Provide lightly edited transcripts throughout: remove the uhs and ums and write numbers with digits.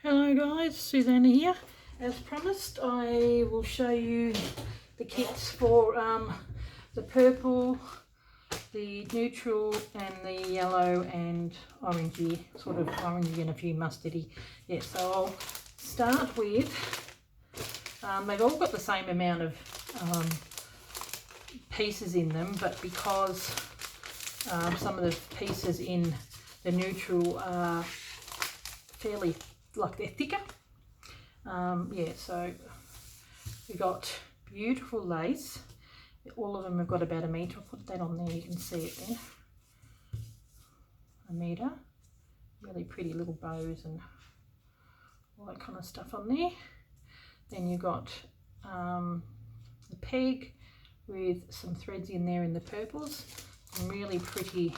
Hello guys, Susanna here. As promised, I will show you the kits for the purple, the neutral and the yellow and orangey, sort of orangey and a few mustardy. Yeah, so I'll start with, they've all got the same amount of pieces in them, but because some of the pieces in the neutral are fairly, like they're thicker. Yeah, so we got beautiful lace. All of them have got about a metre. I'll put that on there, you can see it then. A metre. Really pretty little bows and all that kind of stuff on there. Then you got the peg with some threads in there in the purples. Some really pretty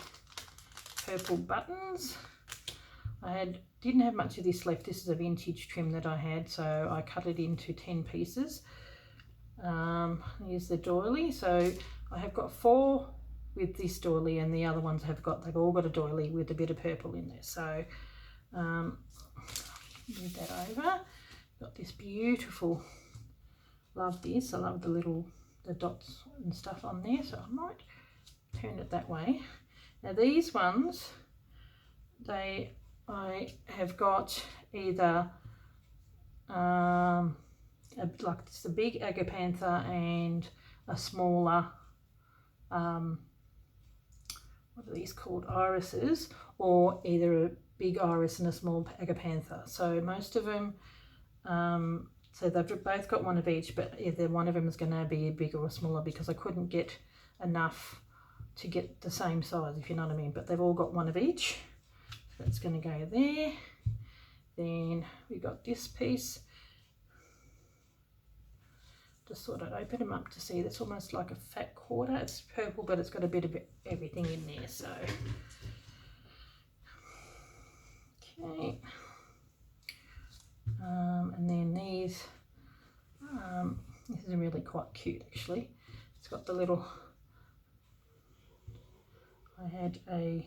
purple buttons. Didn't have much of this left. This is a vintage trim that I had, so I cut it into 10 pieces. Here's the doily. So I have got 4 with this doily, and the other ones they've all got a doily with a bit of purple in there. So move that over. Got this beautiful, love this. I love the dots and stuff on there, so I might turn it that way. Now these ones, I have got either like it's a big Agapantha and a smaller, what are these called, irises, or either a big iris and a small Agapantha. So most of them, so they've both got one of each, but either one of them is going to be bigger or smaller because I couldn't get enough to get the same size, if you know what I mean. But they've all got one of each. That's going to go there. Then we got this piece. Just sort of open them up to see. That's almost like a fat quarter. It's purple, but it's got a bit of everything in there. So, okay. And then these. This is really quite cute, actually. It's got the little. I had a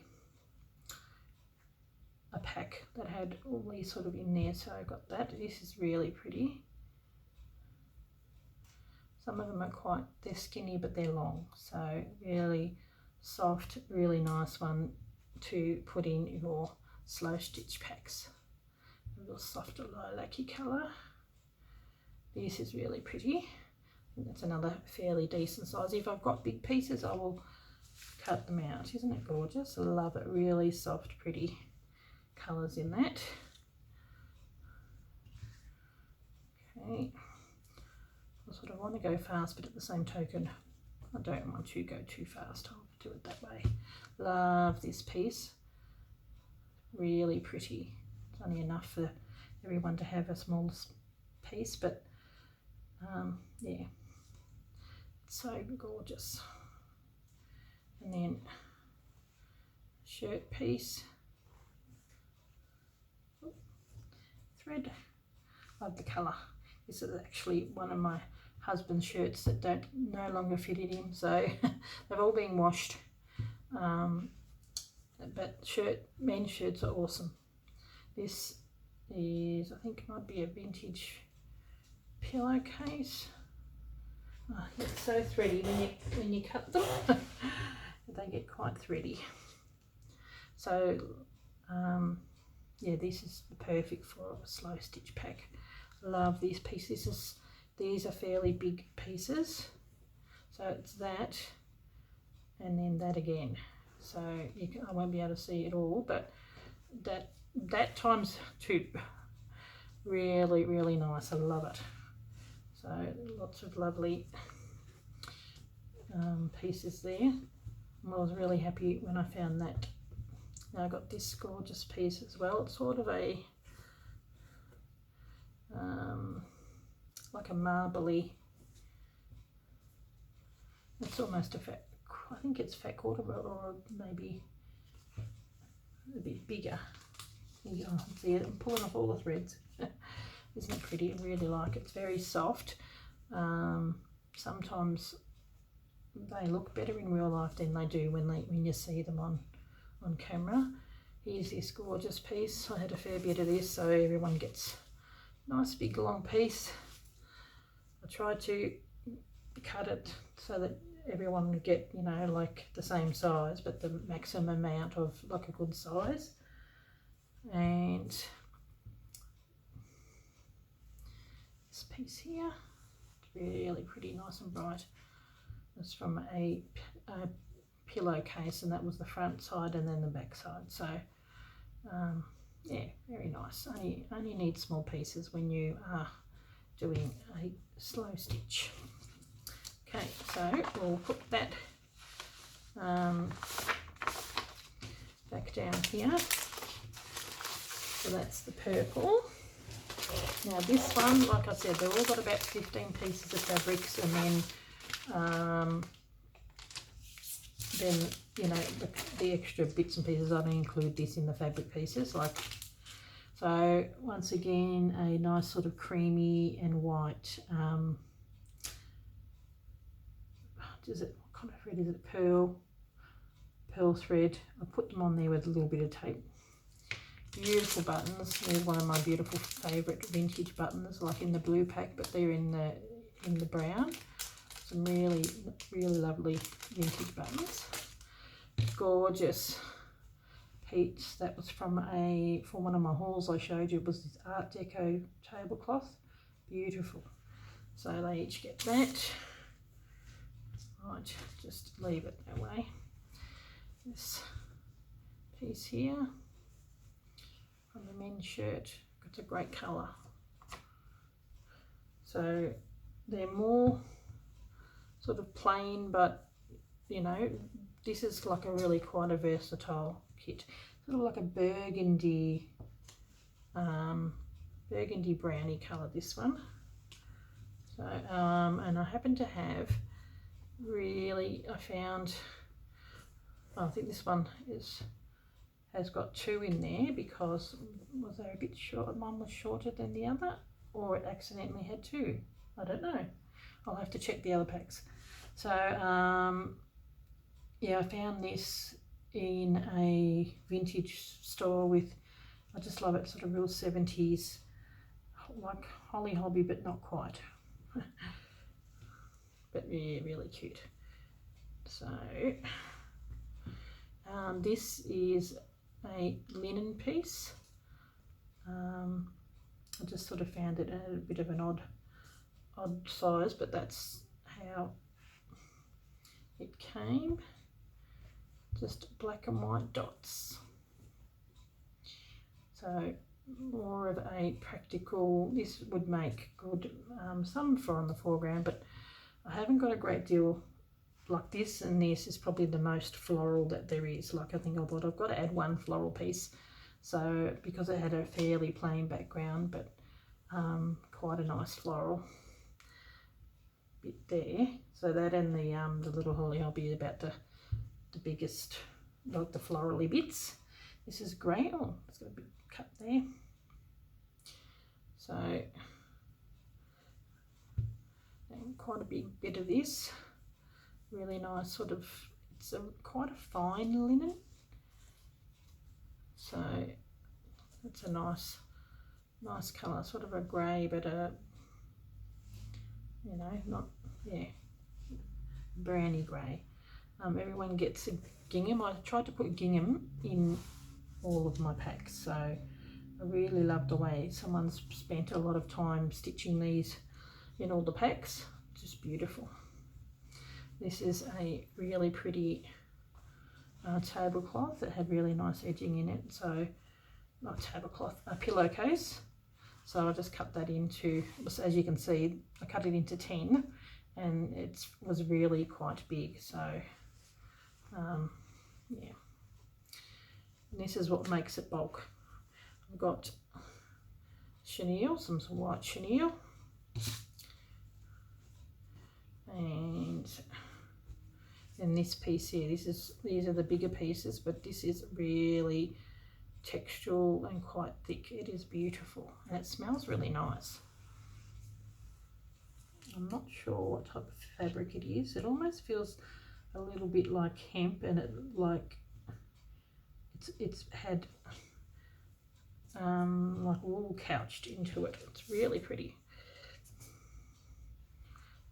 pack that had all these sort of in there, so I got that. This is really pretty. Some of them are they're skinny but they're long, so really soft, really nice one to put in your slow stitch packs. A little softer lilac-y colour. This is really pretty. And that's another fairly decent size. If I've got big pieces, I will cut them out. Isn't it gorgeous? I love it. Really soft, pretty colours in that. Okay, I sort of want to go fast, but at the same token I don't want to go too fast. I'll do it that way. Love this piece, really pretty. It's only enough for everyone to have a small piece, but yeah, it's so gorgeous. And then shirt piece. Thread. Love the colour. This is actually one of my husband's shirts that no longer fitted him, so they've all been washed. But men's shirts are awesome. This is, I think, might be a vintage pillowcase. Oh, it's so thready when you cut them. They get quite thready. So yeah, this is perfect for a slow stitch pack. Love these pieces. These are fairly big pieces. So it's that, and then that again. So I won't be able to see it all, but that times 2. Really, really nice. I love it. So lots of lovely pieces there. And I was really happy when I found that. Now I got this gorgeous piece as well. It's sort of a like a marbly. It's almost a fat. I think it's fat quarter, or maybe a bit bigger. See it? I'm pulling off all the threads. Isn't it pretty? I really like it. It's very soft. Sometimes they look better in real life than they do when you see them on camera. Here's this gorgeous piece. I had a fair bit of this, so everyone gets a nice big long piece. I tried to cut it so that everyone would get, you know, like the same size, but the maximum amount of like a good size. And this piece here, it's really pretty, nice and bright. It's from a pillowcase, and that was the front side and then the back side. So yeah, very nice. Only need small pieces when you are doing a slow stitch. Okay, so we'll put that back down here. So that's the purple. Now this one, like I said, they've all got about 15 pieces of fabrics, and then you know, the extra bits and pieces, I don't include this in the fabric pieces. Like, so once again, a nice sort of creamy and white, what kind of thread is it? Pearl thread. I put them on there with a little bit of tape. Beautiful buttons. They're one of my beautiful favourite vintage buttons, like in the blue pack, but they're in the brown. Some really lovely vintage buttons. Gorgeous piece. That was from one of my hauls I showed you. It was this Art Deco tablecloth. Beautiful. So they each get that. Right, just leave it that way. This piece here from the men's shirt. It's a great colour. So they're more sort of plain, but you know, this is like a really quite a versatile kit. Sort of like a burgundy brownie colour, this one. So and I happen to have I found, I think this one has got two in there, because was they a bit short? One was shorter than the other, or it accidentally had two. I don't know. I'll have to check the other packs. So yeah, I found this in a vintage store with, I just love it, sort of real 70s, like Holly Hobbie, but not quite. But yeah, really cute. So this is a linen piece. I just sort of found it at a bit of an odd size, but that's how it came. Just black and white dots. So more of a practical, this would make good some for on the foreground, but I haven't got a great deal like this, and this is probably the most floral that there is. Like, I think I've got to add one floral piece, so because it had a fairly plain background, but quite a nice floral bit there. So that and the little Holly Hobbie, about the biggest, like the florally bits. This is great. Oh, it's got a bit cut there. So and quite a big bit of this. Really nice sort of, it's quite a fine linen. So it's a nice colour, sort of a grey, but a, you know, not, yeah, browny grey. Everyone gets a gingham. I tried to put gingham in all of my packs, so I really love the way someone's spent a lot of time stitching these in all the packs. Just beautiful. This is a really pretty tablecloth that had really nice edging in it. So not tablecloth, a pillowcase. So I just cut that into, as you can see, I cut it into 10, and it was really quite big. So yeah, and this is what makes it bulk. I've got chenille, some white chenille, and then this piece here, these are the bigger pieces, but this is really textural and quite thick. It is beautiful, and it smells really nice. I'm not sure what type of fabric it is. It almost feels a little bit like hemp, and it's it's had like wool couched into it. It's really pretty.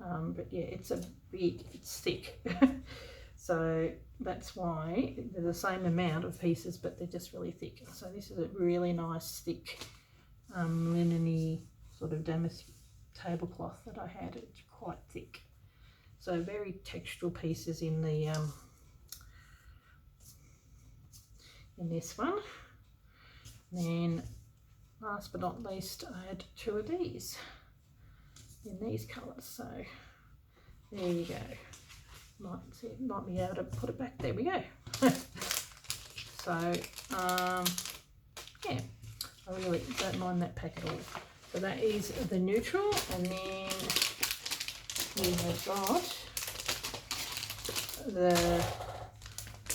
But yeah, it's thick. So that's why they're the same amount of pieces, but they're just really thick. So this is a really nice thick linen-y sort of damask tablecloth that I had. It's quite thick. So very textural pieces in the in this one. Then last but not least, I had 2 of these in these colours. So there you go. Might be able to put it back. There we go. So yeah, I really don't mind that pack at all. So that is the neutral, and then we have got the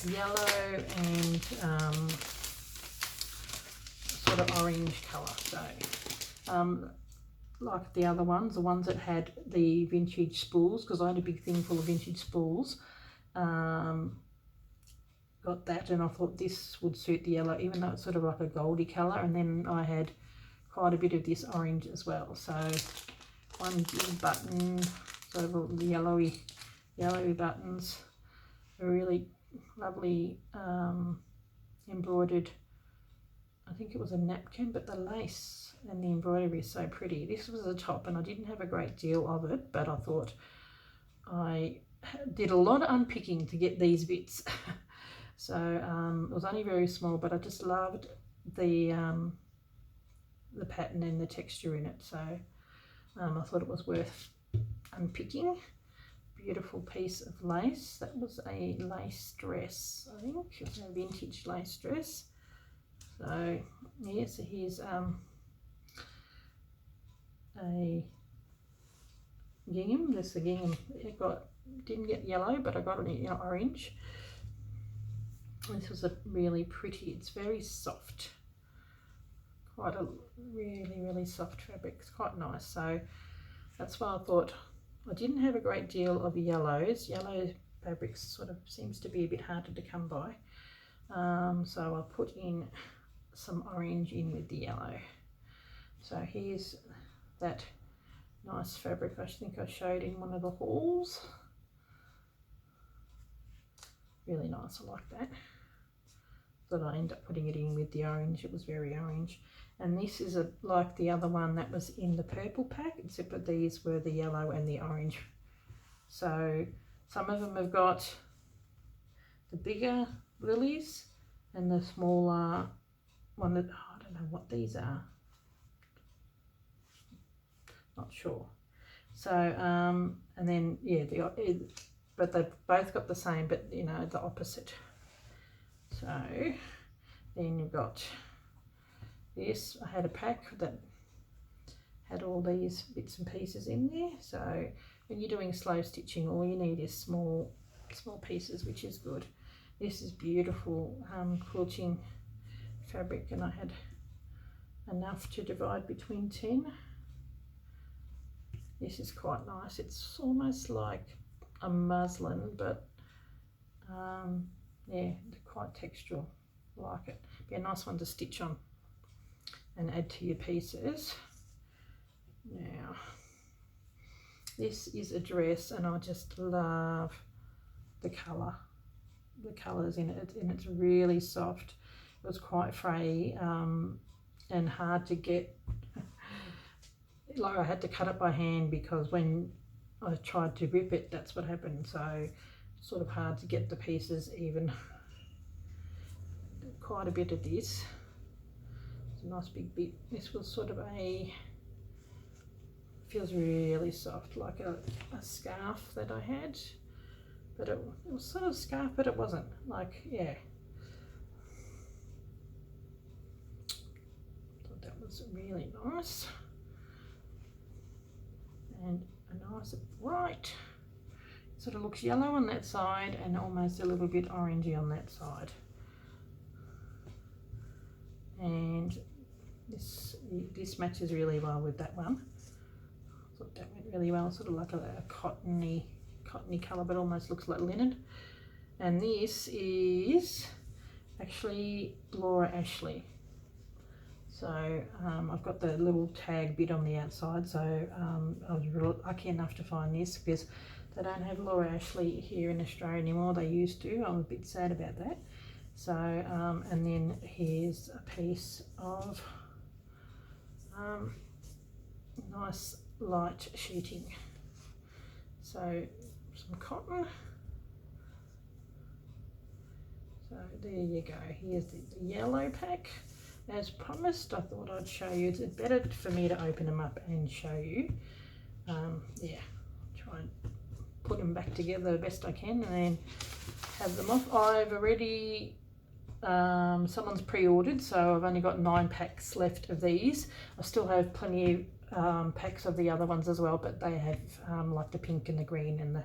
yellow and sort of orange colour. So like the other ones, the ones that had the vintage spools, because I had a big thing full of vintage spools, got that, and I thought this would suit the yellow, even though it's sort of like a goldy colour. And then I had quite a bit of this orange as well. So one big button, sort of yellowy buttons, a really lovely embroidered, I think it was a napkin, but the lace and the embroidery is so pretty. This was the top, and I didn't have a great deal of it, but I thought I did a lot of unpicking to get these bits. So it was only very small, but I just loved the pattern and the texture in it. So I thought it was worth unpicking. Beautiful piece of lace. That was a lace dress, I think. It was a vintage lace dress. So yeah, so here's a gingham. This is the gingham. Didn't get yellow, but I got it in orange. This was a really pretty. It's very soft. Quite a really soft fabric. It's quite nice. So that's why I thought I didn't have a great deal of yellows. Yellow fabrics sort of seems to be a bit harder to come by. So I put in some orange in with the yellow. So here's that nice fabric I think I showed in one of the hauls. Really nice, I like that. But I ended up putting it in with the orange. It was very orange. And this is like the other one that was in the purple pack, except that these were the yellow and the orange. So some of them have got the bigger lilies and the smaller one that, I don't know what these are. Not sure. So and then yeah, but they've both got the same, but you know, the opposite. So then you've got this. I had a pack that had all these bits and pieces in there. So when you're doing slow stitching, all you need is small pieces, which is good. This is beautiful quilting fabric, and I had enough to divide between 10. This is quite nice. It's almost like a muslin, but yeah, quite textural. I like it. Be a nice one to stitch on and add to your pieces. Now, this is a dress, and I just love the colour. The colours in it, and it's really soft. It was quite fray and hard to get. Like I had to cut it by hand, because when I tried to rip it, that's what happened. So sort of hard to get the pieces even. Quite a bit of this. It's a nice big bit. This was sort of feels really soft, like a scarf that I had. But it was sort of a scarf, but it wasn't. Like, yeah. Thought that was really nice. And a nice bright, sort of looks yellow on that side and almost a little bit orangey on that side. And this matches really well with that one. I thought that went really well, sort of like a cottony colour, but almost looks like linen. And this is actually Laura Ashley. So I've got the little tag bit on the outside, so I was really lucky enough to find this because they don't have Laura Ashley here in Australia anymore. They used to. I'm a bit sad about that. So and then here's a piece of nice light sheeting. So some cotton. So there you go. Here's the yellow pack. As promised, I thought I'd show you. It's better for me to open them up and show you. Yeah, try and put them back together the best I can and then have them off. I've already, someone's pre-ordered, so I've only got 9 packs left of these. I still have plenty of packs of the other ones as well, but they have like the pink and the green and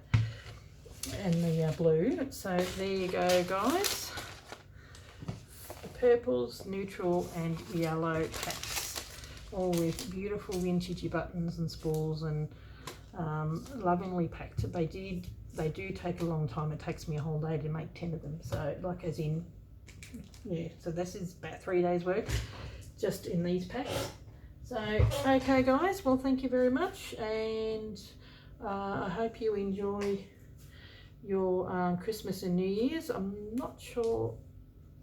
the blue. So there you go, guys. Purples, neutral and yellow packs, all with beautiful vintagey buttons and spools and lovingly packed. They do take a long time. It takes me a whole day to make 10 of them, so like as in, yeah, so this is about 3 days work just in these packs. So okay guys, well thank you very much, and I hope you enjoy your Christmas and New Year's. I'm not sure,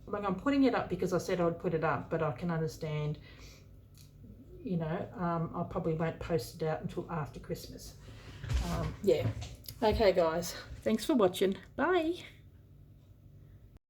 like I'm putting it up because I said I'd put it up, but I can understand, you know, I probably won't post it out until after Christmas. Yeah. Okay guys, thanks for watching. Bye.